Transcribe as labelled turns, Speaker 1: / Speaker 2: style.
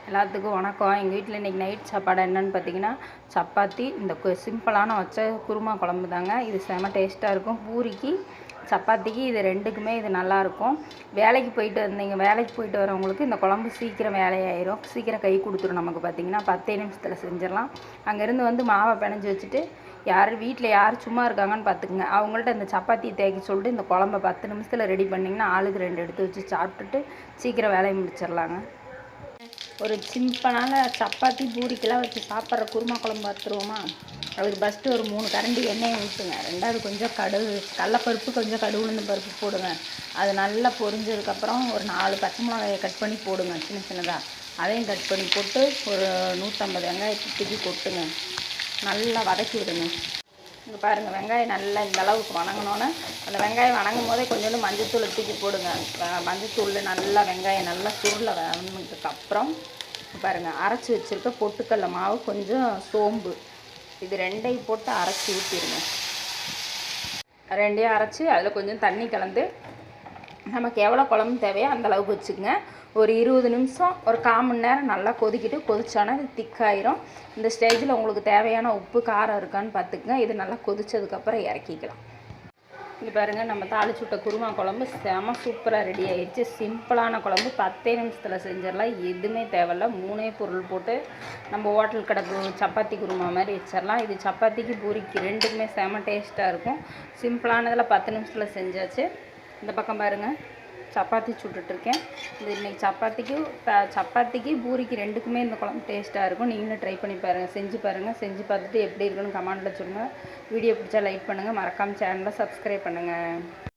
Speaker 1: எல்லாத்துக்கும் வணக்கம். எங்கள் வீட்டில் இன்றைக்கி நைட் சாப்பாடு என்னென்னு பார்த்தீங்கன்னா, சப்பாத்தி, இந்த சிம்பிளான வச்ச குருமா குழம்பு தாங்க. இது செம டேஸ்ட்டாக இருக்கும். பூரிக்கு, சப்பாத்திக்கு இது ரெண்டுக்குமே இது நல்லாயிருக்கும். வேலைக்கு போயிட்டு வரவங்களுக்கு இந்த குழம்பு சீக்கிரம் வேலையாயிரும், சீக்கிரம் கை கொடுத்துரும். நமக்கு பார்த்திங்கன்னா 10 நிமிஷத்தில் செஞ்சிடலாம். அங்கேருந்து வந்து மாவை பிணைஞ்சி வச்சுட்டு வீட்டில் யார் சும்மா இருக்காங்கன்னு பார்த்துக்குங்க. அவங்கள்ட்ட இந்த சப்பாத்தி தேய்க்க சொல்லிட்டு இந்த குழம்ப 10 நிமிஷத்தில் ரெடி பண்ணிங்கன்னா ஆளுக்கு 2 எடுத்து வச்சு சாப்பிட்டுட்டு சீக்கிரம் வேலையை முடிச்சிடலாங்க. ஒரு சிம்பிளான சப்பாத்தி பூரிக்கெல்லாம் வச்சு சாப்பிட்ற குருமா குழம்பு பார்த்துருவோமா? அதுக்கு ஃபஸ்ட்டு ஒரு 3 கரண்டி எண்ணெயை ஊற்றுங்க. ரெண்டாவது கொஞ்சம் கடலைப்பருப்பு, கொஞ்சம் உளுந்து பருப்பு போடுங்க. அது நல்லா பொரிஞ்சதுக்கப்புறம் ஒரு 4 பச்சை மிளகாயை கட் பண்ணி போடுங்க, சின்ன சின்னதாக. அதையும் கட் பண்ணி போட்டு ஒரு 150 வெங்காயத்தை தூக்கி கொட்டுங்க. நல்லா வதக்கி விடுங்க. இங்கே பாருங்கள், வெங்காயம் நல்லா இந்த அளவுக்கு வணங்கினோன்னே அந்த வெங்காயம் வணங்கும் போதே கொஞ்சோண்டு மஞ்சத்தூளை தூக்கி போடுங்க. மஞ்சத்தூளில் நல்லா வெங்காயம் நல்லா சுருளை வணங்கினதுக்கப்புறம் பாருங்கள், அரைச்சி வச்சுருக்க பொட்டுக்கடலை மாவு, கொஞ்சம் சோம்பு, இது ரெண்டையும் போட்டு அரைச்சி ஊற்றிடுங்க. ரெண்டையும் அரைச்சி அதில் கொஞ்சம் தண்ணி கலந்து நமக்கு எவ்வளோ குழம்பு தேவையோ அந்தளவுக்கு வச்சுக்கோங்க. ஒரு 20 நிமிஷம், ஒரு 1/4 மணி நேரம் நல்லா கொதிச்சோன்னா இது திக்காயிரும். இந்த ஸ்டேஜில் உங்களுக்கு தேவையான உப்பு காரம் இருக்கான்னு பார்த்துக்குங்க. இது நல்லா கொதித்ததுக்கப்புறம் இறக்கிக்கலாம். இங்கே பாருங்கள், நம்ம தாளிச்சு விட்ட குருமா குழம்பு செம சூப்பராக ரெடி ஆகிடுச்சு. சிம்பிளான குழம்பு, 10 நிமிஷத்தில் செஞ்சிடலாம். எதுவுமே தேவையில்ல, 3 பொருள் போட்டு நம்ம ஹோட்டல் கடை சப்பாத்தி குருமா மாதிரி வச்சிடலாம். இது சப்பாத்திக்கு பூரிக்கு ரெண்டுக்குமே செம டேஸ்ட்டாக இருக்கும். சிம்பிளானதில் 10 நிமிஷத்தில் செஞ்சாச்சு. இந்த பக்கம் பாருங்கள், சப்பாத்தி சுட்டுட்ருக்கேன். இது இன்றைக்கி சப்பாத்திக்கு பூரிக்கு ரெண்டுக்குமே இந்த குழம்பு டேஸ்ட்டாக இருக்கும். நீங்களும் ட்ரை பண்ணி பாருங்கள், செஞ்சு பாருங்கள். செஞ்சு பார்த்துட்டு எப்படி இருக்குன்னு கமெண்ட்டில் சொல்லுங்கள். வீடியோ பிடிச்சா லைக் பண்ணுங்கள், மறக்காமல் சேனலை சப்ஸ்கிரைப் பண்ணுங்கள்.